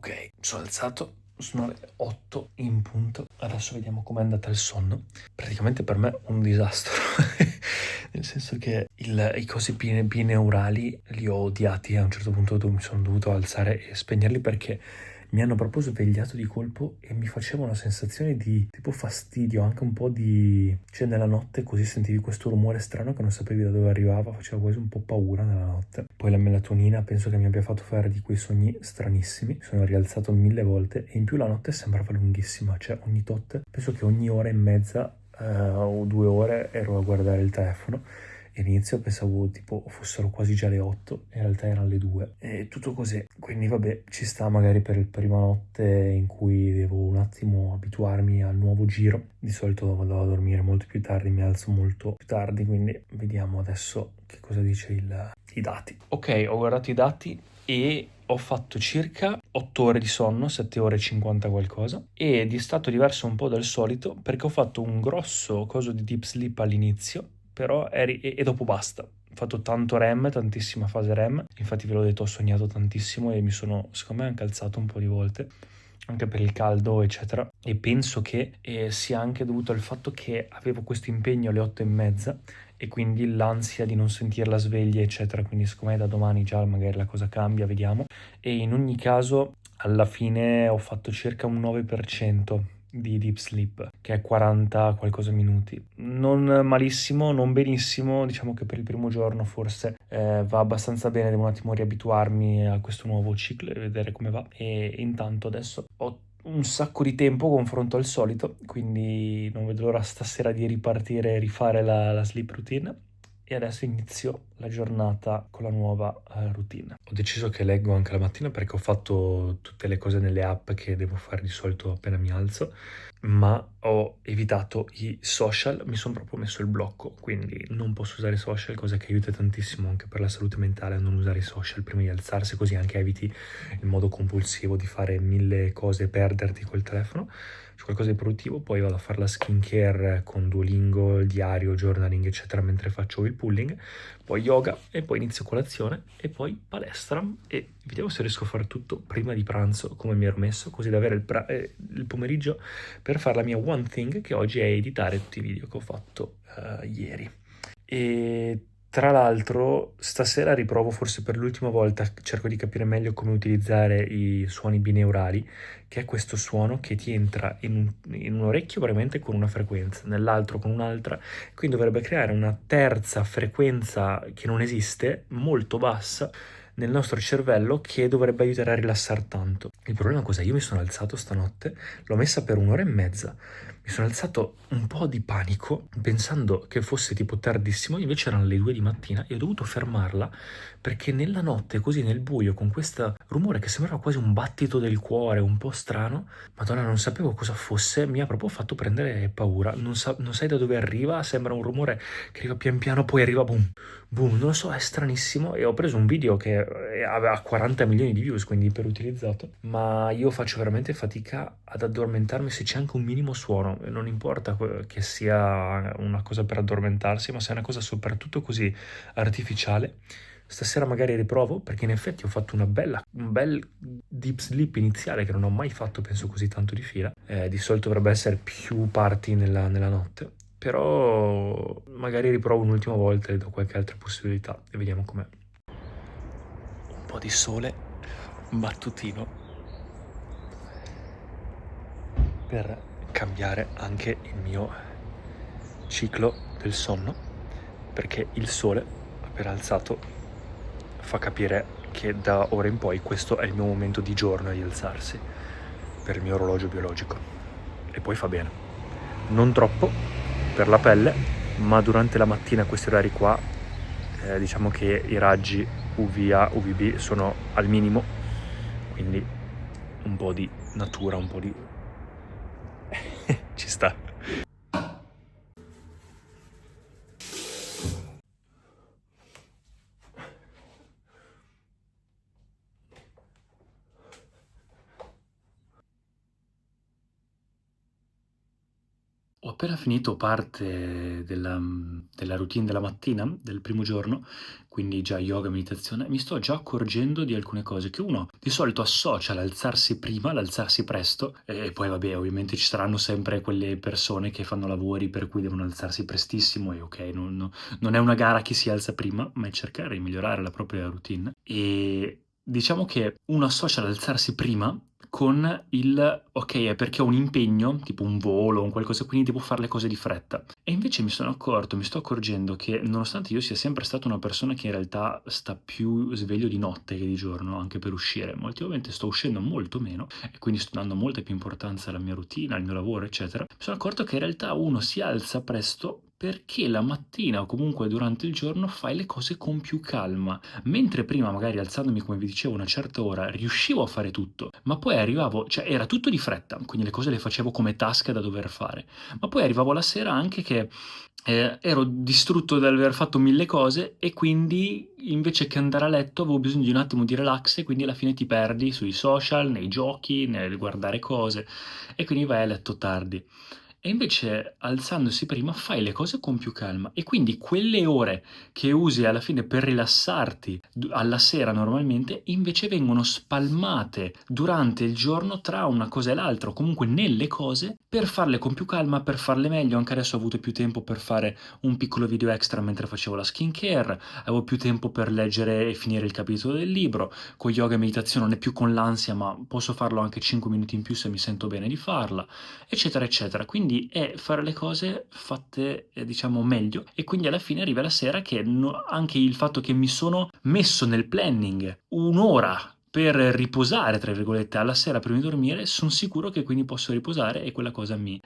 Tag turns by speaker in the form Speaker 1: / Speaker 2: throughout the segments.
Speaker 1: Ok, sono alzato, sono le 8 in punto. Adesso vediamo com'è andata il sonno. Praticamente per me un disastro. Nel senso che i cosi bineurali li ho odiati a un certo punto dove mi sono dovuto alzare e spegnerli perché mi hanno proprio svegliato di colpo e mi faceva una sensazione di tipo fastidio, anche un po' di... cioè nella notte così sentivi questo rumore strano che non sapevi da dove arrivava, faceva quasi un po' paura nella notte. Poi la melatonina penso che mi abbia fatto fare di quei sogni stranissimi, sono rialzato 1000 volte e in più la notte sembrava lunghissima, cioè ogni tot, penso che ogni ora e mezza o 2 ore ero a guardare il telefono. E all'inizio pensavo tipo fossero quasi già le 8, in realtà erano le 2 e tutto così. Quindi vabbè, ci sta magari per la prima notte in cui devo un attimo abituarmi al nuovo giro. Di solito vado a dormire molto più tardi, mi alzo molto più tardi, quindi vediamo adesso che cosa dice i dati. Ok, ho guardato i dati e ho fatto circa 8 ore di sonno, 7 ore e 50 qualcosa, e di stato diverso un po' dal solito perché ho fatto un grosso coso di deep sleep all'inizio, però e dopo basta. Ho fatto tanto REM, tantissima fase REM, infatti ve l'ho detto, ho sognato tantissimo e mi sono, secondo me, anche alzato un po' di volte, anche per il caldo, eccetera, e penso che sia anche dovuto al fatto che avevo questo impegno alle 8:30 e quindi l'ansia di non sentirla sveglia, eccetera, quindi secondo me da domani già magari la cosa cambia, vediamo. E in ogni caso, alla fine ho fatto circa un 9% di deep sleep, che è 40 qualcosa minuti. Non malissimo, non benissimo, diciamo che per il primo giorno forse va abbastanza bene, devo un attimo riabituarmi a questo nuovo ciclo e vedere come va. E intanto adesso ho un sacco di tempo confronto al solito, quindi non vedo l'ora stasera di ripartire e rifare la sleep routine. E adesso inizio la giornata con la nuova routine. Ho deciso che leggo anche la mattina perché ho fatto tutte le cose nelle app che devo fare di solito appena mi alzo, ma ho evitato i social, mi sono proprio messo il blocco, quindi non posso usare i social, cosa che aiuta tantissimo anche per la salute mentale a non usare i social prima di alzarsi, così anche eviti il modo compulsivo di fare 1000 cose e perderti col telefono. C'è qualcosa di produttivo, poi vado a fare la skincare con Duolingo, il diario, journaling, eccetera, mentre faccio il pulling, poi yoga e poi inizio colazione e poi palestra e vediamo se riesco a fare tutto prima di pranzo come mi ero messo, così da avere il pomeriggio per fare la mia one thing che oggi è editare tutti i video che ho fatto ieri. E tra l'altro stasera riprovo forse per l'ultima volta, cerco di capire meglio come utilizzare i suoni bineurali, che è questo suono che ti entra in un orecchio veramente con una frequenza, nell'altro con un'altra, quindi dovrebbe creare una terza frequenza che non esiste, molto bassa, nel nostro cervello che dovrebbe aiutare a rilassare tanto. Il problema cos'è? Io mi sono alzato stanotte, l'ho messa per un'ora e mezza, mi sono alzato un po' di panico pensando che fosse tipo tardissimo, invece erano le 2 di mattina e ho dovuto fermarla perché nella notte, così nel buio, con questo rumore che sembrava quasi un battito del cuore, un po' strano, Madonna, non sapevo cosa fosse, mi ha proprio fatto prendere paura. Non sai da dove arriva, sembra un rumore che arriva pian piano, poi arriva boom, boom, non lo so, è stranissimo. E ho preso un video che aveva 40 milioni di views, quindi iperutilizzato, ma io faccio veramente fatica ad addormentarmi se c'è anche un minimo suono. E non importa che sia una cosa per addormentarsi, ma se è una cosa soprattutto così artificiale. Stasera magari riprovo perché in effetti ho fatto un bel deep sleep iniziale che non ho mai fatto, penso così tanto di fila. Di solito dovrebbe essere più parti nella notte, però magari riprovo un'ultima volta e do qualche altra possibilità e vediamo com'è. Un po' di sole mattutino per cambiare anche il mio ciclo del sonno, perché il sole appena alzato fa capire che da ora in poi questo è il mio momento di giorno di alzarsi per il mio orologio biologico e poi fa bene, non troppo per la pelle, ma durante la mattina a questi orari qua diciamo che i raggi UVA, UVB sono al minimo, quindi un po' di natura, un po' di ci sta. Ho appena finito parte della routine della mattina, del primo giorno, quindi già yoga, meditazione, mi sto già accorgendo di alcune cose che uno di solito associa l'alzarsi prima, l'alzarsi presto, e poi vabbè, ovviamente ci saranno sempre quelle persone che fanno lavori per cui devono alzarsi prestissimo e ok, non è una gara chi si alza prima, ma è cercare di migliorare la propria routine. E diciamo che uno associa l'alzarsi prima con il ok, è perché ho un impegno, tipo un volo o un qualcosa, quindi devo fare le cose di fretta. E invece mi sto accorgendo che nonostante io sia sempre stata una persona che in realtà sta più sveglio di notte che di giorno, anche per uscire, ma ultimamente sto uscendo molto meno e quindi sto dando molta più importanza alla mia routine, al mio lavoro, eccetera. Mi sono accorto che in realtà uno si alza presto perché la mattina o comunque durante il giorno fai le cose con più calma. Mentre prima, magari alzandomi, come vi dicevo, a una certa ora, riuscivo a fare tutto, ma poi arrivavo, cioè era tutto di fretta, quindi le cose le facevo come task da dover fare. Ma poi arrivavo la sera anche che ero distrutto dall'aver fatto 1000 cose e quindi invece che andare a letto avevo bisogno di un attimo di relax e quindi alla fine ti perdi sui social, nei giochi, nel guardare cose e quindi vai a letto tardi. E invece alzandosi prima fai le cose con più calma e quindi quelle ore che usi alla fine per rilassarti alla sera normalmente invece vengono spalmate durante il giorno tra una cosa e l'altra o comunque nelle cose per farle con più calma, per farle meglio. Anche adesso ho avuto più tempo per fare un piccolo video extra mentre facevo la skincare, avevo più tempo per leggere e finire il capitolo del libro, con yoga e meditazione non è più con l'ansia ma posso farlo anche 5 minuti in più se mi sento bene di farla, eccetera, eccetera. Quindi è fare le cose fatte, diciamo, meglio e quindi alla fine arriva la sera che anche il fatto che mi sono messo nel planning un'ora per riposare, tra virgolette, alla sera prima di dormire, sono sicuro che quindi posso riposare e quella cosa mi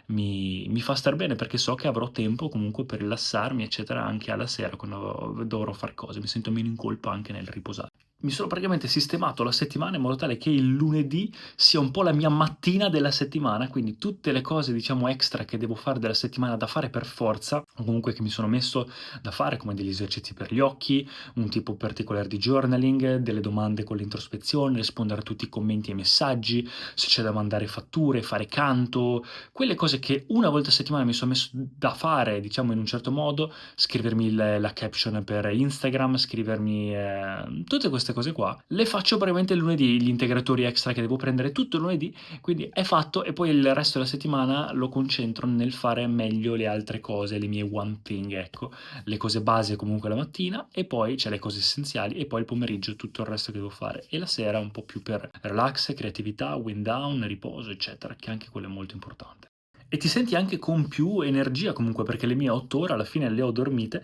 Speaker 1: fa star bene perché so che avrò tempo comunque per rilassarmi, eccetera, anche alla sera quando dovrò fare cose. Mi sento meno in colpa anche nel riposare. Mi sono praticamente sistemato la settimana in modo tale che il lunedì sia un po' la mia mattina della settimana, quindi tutte le cose, diciamo, extra che devo fare della settimana da fare per forza, o comunque che mi sono messo da fare, come degli esercizi per gli occhi, un tipo particolare di journaling, delle domande con l'introspezione, rispondere a tutti i commenti e messaggi, se c'è da mandare fatture, fare canto, quelle cose che una volta a settimana mi sono messo da fare, diciamo, in un certo modo, scrivermi la caption per Instagram, scrivermi tutte queste cose qua, le faccio praticamente il lunedì, gli integratori extra che devo prendere tutto il lunedì, quindi è fatto e poi il resto della settimana lo concentro nel fare meglio le altre cose, le mie one thing, ecco, le cose base comunque la mattina e poi c'è le cose essenziali e poi il pomeriggio tutto il resto che devo fare e la sera un po' più per relax, creatività, wind down, riposo, eccetera, che anche quello è molto importante. E ti senti anche con più energia comunque perché le mie 8 ore alla fine le ho dormite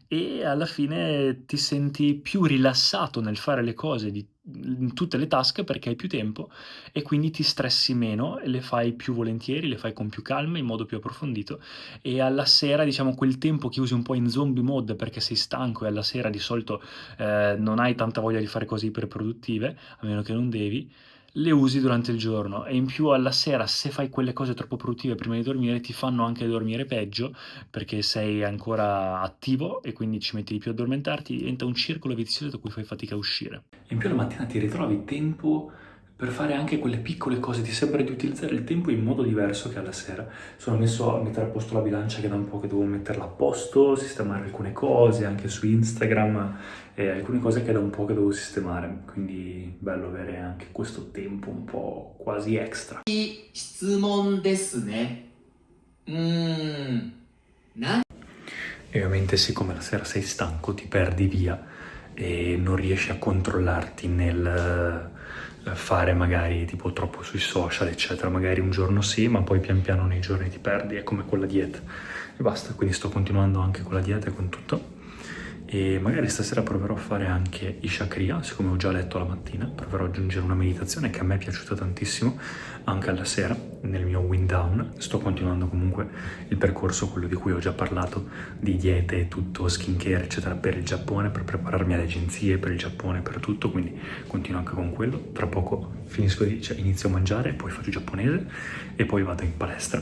Speaker 1: e alla fine ti senti più rilassato nel fare le cose in tutte le task perché hai più tempo e quindi ti stressi meno e le fai più volentieri, le fai con più calma, in modo più approfondito e alla sera diciamo quel tempo che usi un po' in zombie mode perché sei stanco e alla sera di solito non hai tanta voglia di fare cose iperproduttive, a meno che non devi, le usi durante il giorno e in più alla sera se fai quelle cose troppo produttive prima di dormire ti fanno anche dormire peggio perché sei ancora attivo e quindi ci metti di più a addormentarti, diventa un circolo vizioso da cui fai fatica a uscire. In più la mattina ti ritrovi tempo per fare anche quelle piccole cose, ti sembra di utilizzare il tempo in modo diverso che alla sera. Sono messo a mettere a posto la bilancia che da un po' che devo metterla a posto, sistemare alcune cose anche su Instagram e alcune cose che da un po' che devo sistemare, quindi bello avere anche questo tempo un po' quasi extra.
Speaker 2: 質問ですね。
Speaker 1: E ovviamente siccome la sera sei stanco ti perdi via e non riesci a controllarti nel fare magari tipo troppo sui social eccetera, magari un giorno sì ma poi pian piano nei giorni ti perdi, è come con la dieta e basta, quindi sto continuando anche con la dieta e con tutto e magari stasera proverò a fare anche Isha Kriya, siccome ho già letto la mattina, proverò ad aggiungere una meditazione che a me è piaciuta tantissimo anche alla sera nel mio wind down. Sto continuando comunque il percorso, quello di cui ho già parlato, di diete e tutto, skincare eccetera per il Giappone, per prepararmi alle agenzie per il Giappone, per tutto, quindi continuo anche con quello. Tra poco inizio a mangiare, poi faccio giapponese e poi vado in palestra.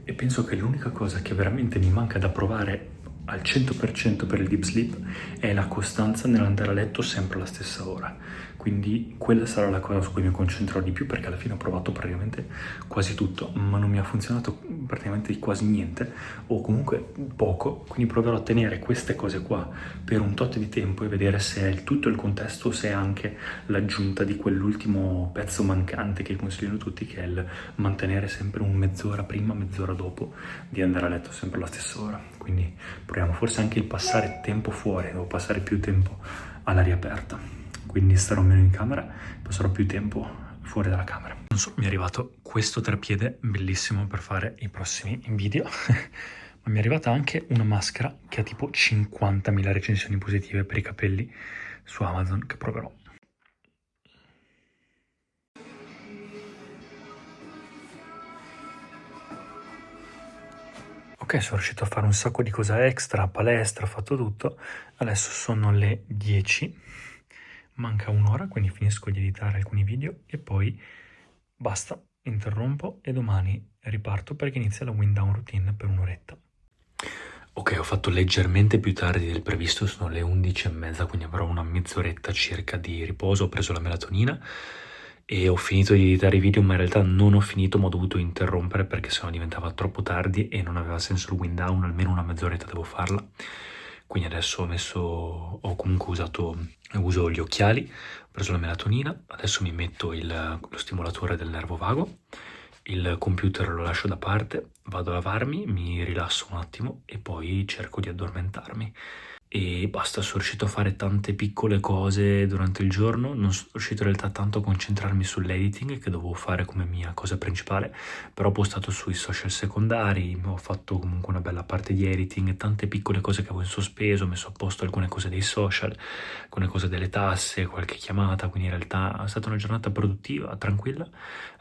Speaker 1: E penso che l'unica cosa che veramente mi manca da provare al 100% per il deep sleep è la costanza nell'andare a letto sempre alla stessa ora. quindi quella sarà la cosa su cui mi concentrerò di più, perché alla fine ho provato praticamente quasi tutto, ma non mi ha funzionato praticamente quasi niente, o comunque poco, quindi proverò a tenere queste cose qua per un tot di tempo e vedere se è il tutto il contesto o se è anche l'aggiunta di quell'ultimo pezzo mancante che consigliano tutti, che è il mantenere sempre un mezz'ora prima, mezz'ora dopo di andare a letto, sempre alla stessa ora. Quindi proviamo, forse anche il passare tempo fuori, devo passare più tempo all'aria aperta, quindi starò meno in camera, passerò più tempo fuori dalla camera. Non solo mi è arrivato questo treppiede bellissimo per fare i prossimi video, ma mi è arrivata anche una maschera che ha tipo 50.000 recensioni positive per i capelli su Amazon, che proverò. Ok, sono riuscito a fare un sacco di cose extra, palestra, ho fatto tutto. Adesso sono le 10, manca un'ora, quindi finisco di editare alcuni video e poi basta, interrompo e domani riparto perché inizia la wind down routine per un'oretta. Ok, ho fatto leggermente più tardi del previsto, sono le 11:30, quindi avrò una mezz'oretta circa di riposo, ho preso la melatonina e ho finito di editare i video, ma in realtà non ho finito, ma ho dovuto interrompere perché sennò diventava troppo tardi e non aveva senso il wind down, almeno una mezz'oretta devo farla. Quindi adesso ho comunque uso gli occhiali, ho preso la melatonina, adesso mi metto lo stimolatore del nervo vago, il computer lo lascio da parte, vado a lavarmi, mi rilasso un attimo e poi cerco di addormentarmi. E basta, sono riuscito a fare tante piccole cose durante il giorno, non sono riuscito in realtà tanto a concentrarmi sull'editing che dovevo fare come mia cosa principale, però ho postato sui social secondari, ho fatto comunque una bella parte di editing, tante piccole cose che avevo in sospeso, ho messo a posto alcune cose dei social, alcune cose delle tasse, qualche chiamata, quindi in realtà è stata una giornata produttiva, tranquilla.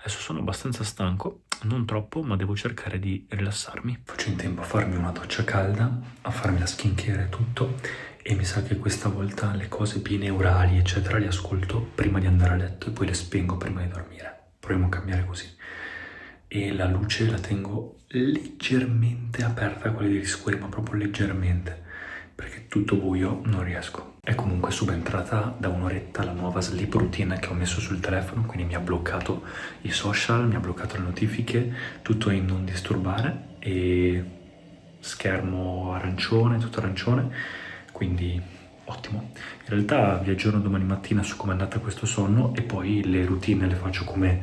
Speaker 1: Adesso sono abbastanza stanco, non troppo, ma devo cercare di rilassarmi. Faccio in tempo a farmi una doccia calda, a farmi la skincare e tutto, e mi sa che questa volta le cose binaurali eccetera le ascolto prima di andare a letto e poi le spengo prima di dormire. Proviamo a cambiare così. E la luce la tengo leggermente aperta, quella degli scuri, ma proprio leggermente, perché tutto buio non riesco. È comunque subentrata da un'oretta la nuova sleep routine che ho messo sul telefono, quindi mi ha bloccato i social, mi ha bloccato le notifiche, tutto in non disturbare e schermo arancione, tutto arancione, quindi ottimo. In realtà vi aggiorno domani mattina su come è andata questo sonno e poi le routine le faccio come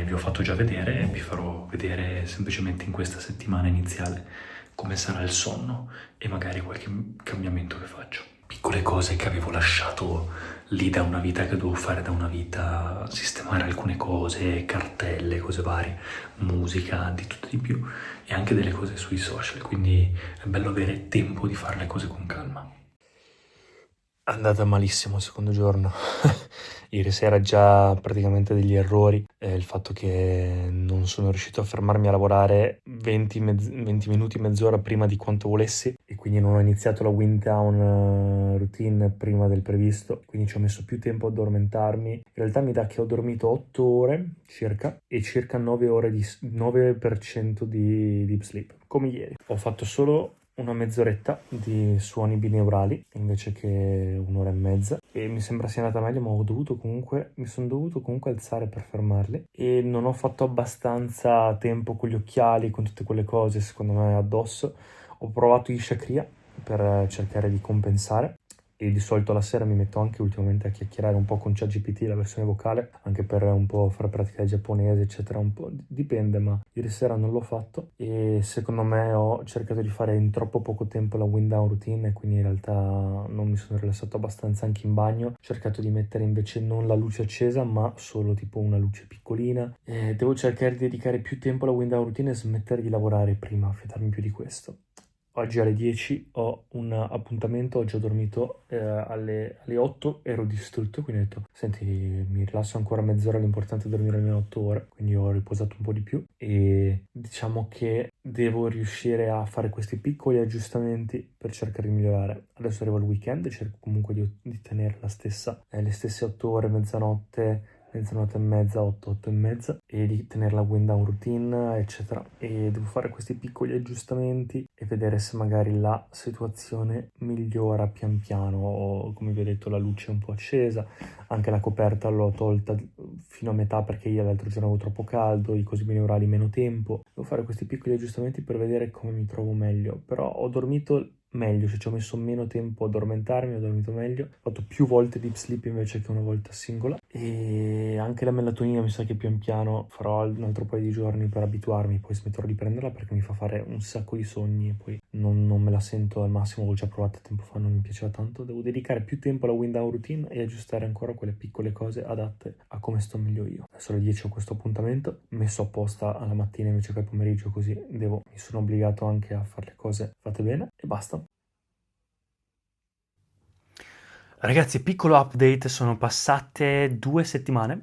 Speaker 1: vi ho fatto già vedere e vi farò vedere semplicemente in questa settimana iniziale come sarà il sonno e magari qualche cambiamento che faccio. Piccole cose che avevo lasciato lì da una vita, che dovevo fare da una vita, sistemare alcune cose, cartelle, cose varie, musica, di tutto di più e anche delle cose sui social, quindi è bello avere tempo di fare le cose con calma. È andata malissimo il secondo giorno. Ieri sera già praticamente degli errori, il fatto che non sono riuscito a fermarmi a lavorare 20 minuti, mezz'ora prima di quanto volessi e quindi non ho iniziato la wind down routine prima del previsto, quindi ci ho messo più tempo a addormentarmi. In realtà mi dà che ho dormito 8 ore circa e circa 9% di deep sleep, come ieri. Ho fatto solo una mezz'oretta di suoni binaurali invece che un'ora e mezza e mi sembra sia andata meglio, ma mi sono dovuto comunque alzare per fermarli e non ho fatto abbastanza tempo con gli occhiali, con tutte quelle cose secondo me addosso. Ho provato Isha Kriya per cercare di compensare e di solito la sera mi metto anche ultimamente a chiacchierare un po' con ChatGPT, la versione vocale, anche per un po' fare pratica di giapponese eccetera, un po' dipende, ma ieri sera non l'ho fatto e secondo me ho cercato di fare in troppo poco tempo la wind down routine e quindi in realtà non mi sono rilassato abbastanza anche in bagno. Ho cercato di mettere invece non la luce accesa ma solo tipo una luce piccolina e devo cercare di dedicare più tempo alla wind down routine e smettere di lavorare prima, fidarmi più di questo. Oggi alle 10 ho un appuntamento, oggi ho dormito alle 8, ero distrutto, quindi ho detto, senti, mi rilasso ancora mezz'ora, l'importante è dormire almeno 8 ore, quindi ho riposato un po' di più e diciamo che devo riuscire a fare questi piccoli aggiustamenti per cercare di migliorare. Adesso arrivo al weekend e cerco comunque di tenere le stesse 8 ore, mezzanotte, mezzanotte e mezza, 8, 8 e mezza, e di tenere la wind down routine, eccetera. E devo fare questi piccoli aggiustamenti e vedere se magari la situazione migliora pian piano. Come vi ho detto, la luce è un po' accesa, anche la coperta l'ho tolta fino a metà perché io l'altro giorno avevo troppo caldo, i cosi binaurali meno tempo. Devo fare questi piccoli aggiustamenti per vedere come mi trovo meglio, però ho dormito meglio, cioè ci ho messo meno tempo a addormentarmi, ho dormito meglio, ho fatto più volte deep sleep invece che una volta singola, e anche la melatonina mi sa che pian piano farò un altro paio di giorni per abituarmi, poi smetterò di prenderla perché mi fa fare un sacco di sogni e poi non me la sento al massimo. L'ho già provata tempo fa, non mi piaceva tanto. Devo dedicare più tempo alla wind down routine e aggiustare ancora quelle piccole cose adatte a come sto meglio io. Adesso alle 10 ho questo appuntamento messo apposta alla mattina invece che al pomeriggio, così mi sono obbligato anche a fare le cose fatte bene e basta. Ragazzi, piccolo update, sono passate 2 settimane.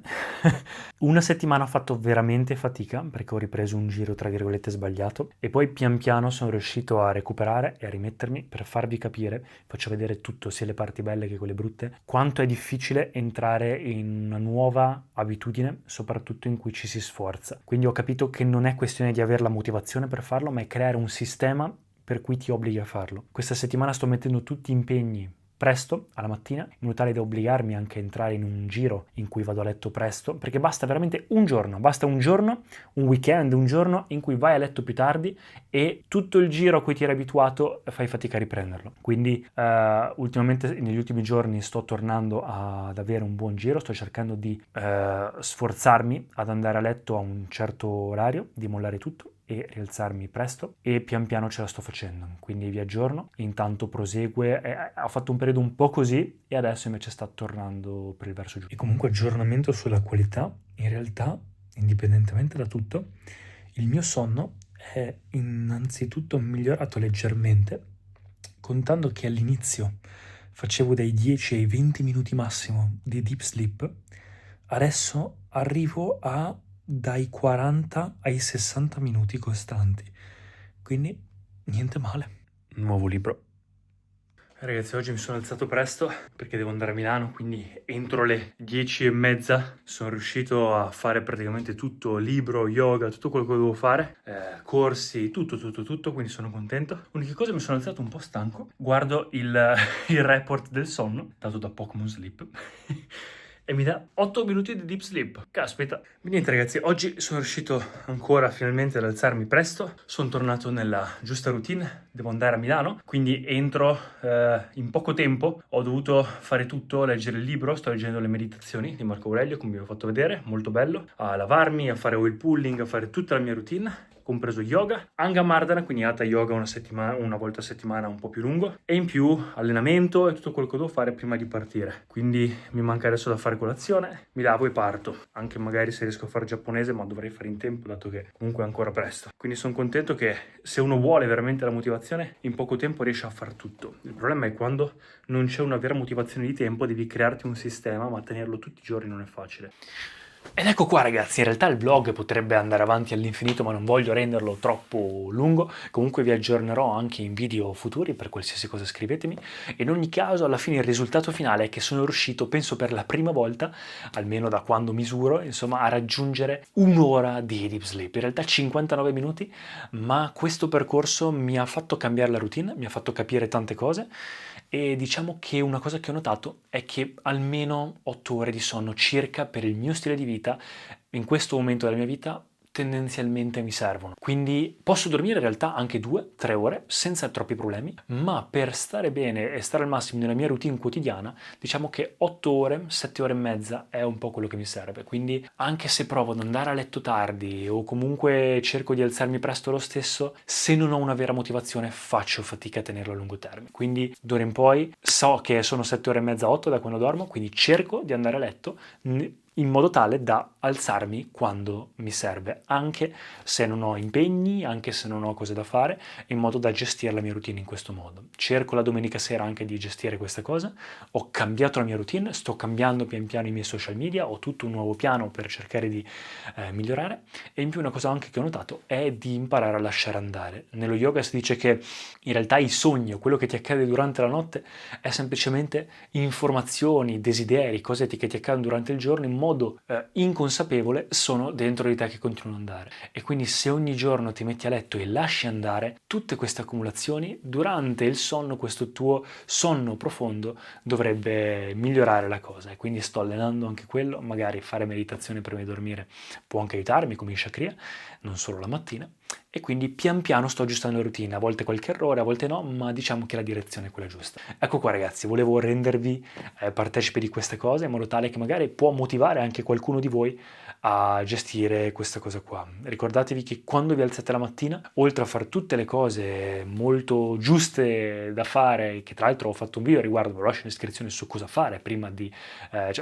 Speaker 1: Una settimana ho fatto veramente fatica perché ho ripreso un giro tra virgolette sbagliato e poi pian piano sono riuscito a recuperare e a rimettermi per farvi capire, faccio vedere tutto, sia le parti belle che quelle brutte, quanto è difficile entrare in una nuova abitudine, soprattutto in cui ci si sforza. Quindi ho capito che non è questione di avere la motivazione per farlo, ma è creare un sistema per cui ti obblighi a farlo. Questa settimana sto mettendo tutti impegni presto alla mattina, in modo tale da obbligarmi anche a entrare in un giro in cui vado a letto presto, perché basta veramente un giorno, un weekend, un giorno in cui vai a letto più tardi e tutto il giro a cui ti eri abituato fai fatica a riprenderlo. Quindi ultimamente, negli ultimi giorni, sto tornando ad avere un buon giro, sto cercando di sforzarmi ad andare a letto a un certo orario, di mollare tutto e rialzarmi presto, e pian piano ce la sto facendo, quindi vi aggiorno. Intanto prosegue, ho fatto un periodo un po' così e adesso invece sta tornando per il verso giusto. E comunque aggiornamento sulla qualità, in realtà, indipendentemente da tutto, il mio sonno è innanzitutto migliorato leggermente, contando che all'inizio facevo dai 10 ai 20 minuti massimo di deep sleep, adesso arrivo dai 40 ai 60 minuti costanti, quindi niente male. Nuovo libro. Ragazzi, oggi mi sono alzato presto perché devo andare a Milano, quindi entro le 10:30 sono riuscito a fare praticamente tutto, libro, yoga, tutto quello che dovevo fare, corsi, tutto, quindi sono contento. L'unica cosa, mi sono alzato un po' stanco, guardo il report del sonno dato da Pokémon Sleep e mi dà 8 minuti di deep sleep. Caspita. Niente ragazzi, oggi sono riuscito ancora finalmente ad alzarmi presto, sono tornato nella giusta routine, devo andare a Milano, quindi entro in poco tempo. Ho dovuto fare tutto, leggere il libro, sto leggendo le meditazioni di Marco Aurelio, come vi ho fatto vedere, molto bello, a lavarmi, a fare oil pulling, a fare tutta la mia routine, compreso yoga, Anga Mardana, quindi Hatha Yoga una volta a settimana un po' più lungo, e in più allenamento e tutto quello che devo fare prima di partire. Quindi mi manca adesso da fare colazione, mi lavo e parto, anche magari se riesco a fare giapponese, ma dovrei fare in tempo dato che comunque è ancora presto. Quindi sono contento che se uno vuole veramente la motivazione, in poco tempo riesce a far tutto. Il problema è quando non c'è una vera motivazione di tempo, devi crearti un sistema, ma tenerlo tutti i giorni non è facile. Ed ecco qua ragazzi, in realtà il vlog potrebbe andare avanti all'infinito, ma non voglio renderlo troppo lungo. Comunque vi aggiornerò anche in video futuri, per qualsiasi cosa scrivetemi. In ogni caso, alla fine il risultato finale è che sono riuscito, penso per la prima volta, almeno da quando misuro, insomma, a raggiungere un'ora di deep sleep. In realtà 59 minuti, ma questo percorso mi ha fatto cambiare la routine, mi ha fatto capire tante cose. E diciamo che una cosa che ho notato è che almeno 8 ore di sonno circa per il mio stile di vita, in questo momento della mia vita, tendenzialmente mi servono. Quindi posso dormire in realtà anche 2-3 ore senza troppi problemi, ma per stare bene e stare al massimo nella mia routine quotidiana, diciamo che 8 ore, 7 ore e mezza è un po' quello che mi serve. Quindi anche se provo ad andare a letto tardi o comunque cerco di alzarmi presto lo stesso, se non ho una vera motivazione faccio fatica a tenerlo a lungo termine. Quindi d'ora in poi so che sono 7 ore e mezza, 8 da quando dormo, quindi cerco di andare a letto in modo tale da alzarmi quando mi serve, anche se non ho impegni, anche se non ho cose da fare, in modo da gestire la mia routine in questo modo. Cerco la domenica sera anche di gestire questa cosa, ho cambiato la mia routine, sto cambiando pian piano i miei social media, ho tutto un nuovo piano per cercare di migliorare, e in più una cosa anche che ho notato è di imparare a lasciare andare. Nello yoga si dice che in realtà i sogni o quello che ti accade durante la notte è semplicemente informazioni, desideri, cose che ti accadono durante il giorno, in modo inconsapevole sono dentro di te che continuano ad andare. E quindi se ogni giorno ti metti a letto e lasci andare tutte queste accumulazioni, durante il sonno, questo tuo sonno profondo dovrebbe migliorare la cosa. E quindi sto allenando anche quello, magari fare meditazione prima di dormire può anche aiutarmi come in Shakriya, non solo la mattina. E quindi pian piano sto aggiustando la routine, a volte qualche errore, a volte no, ma diciamo che la direzione è quella giusta. Ecco qua ragazzi, volevo rendervi partecipi di queste cose in modo tale che magari può motivare anche qualcuno di voi a gestire questa cosa qua. Ricordatevi che quando vi alzate la mattina, oltre a fare tutte le cose molto giuste da fare, che tra l'altro ho fatto un video a riguardo, ve lo lascio in descrizione su cosa fare prima di,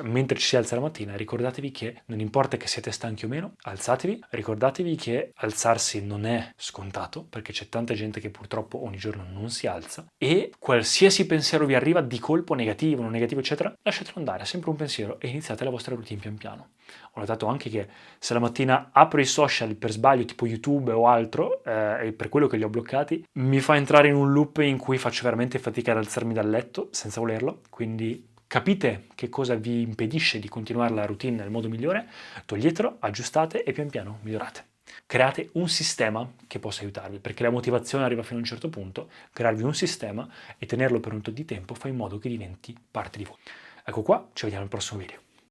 Speaker 1: mentre ci si alza la mattina, ricordatevi che non importa che siete stanchi o meno, alzatevi, ricordatevi che alzarsi non è scontato, perché c'è tanta gente che purtroppo ogni giorno non si alza, e qualsiasi pensiero vi arriva di colpo, negativo, non negativo, eccetera, lasciatelo andare, è sempre un pensiero e iniziate la vostra routine pian piano. Ho notato anche che se la mattina apro i social per sbaglio, tipo YouTube o altro, e per quello che li ho bloccati, mi fa entrare in un loop in cui faccio veramente fatica ad alzarmi dal letto senza volerlo, quindi capite che cosa vi impedisce di continuare la routine nel modo migliore, toglietelo, aggiustate e pian piano migliorate. Create un sistema che possa aiutarvi, perché la motivazione arriva fino a un certo punto, crearvi un sistema e tenerlo per un tot di tempo fa in modo che diventi parte di voi. Ecco qua, ci vediamo al prossimo video.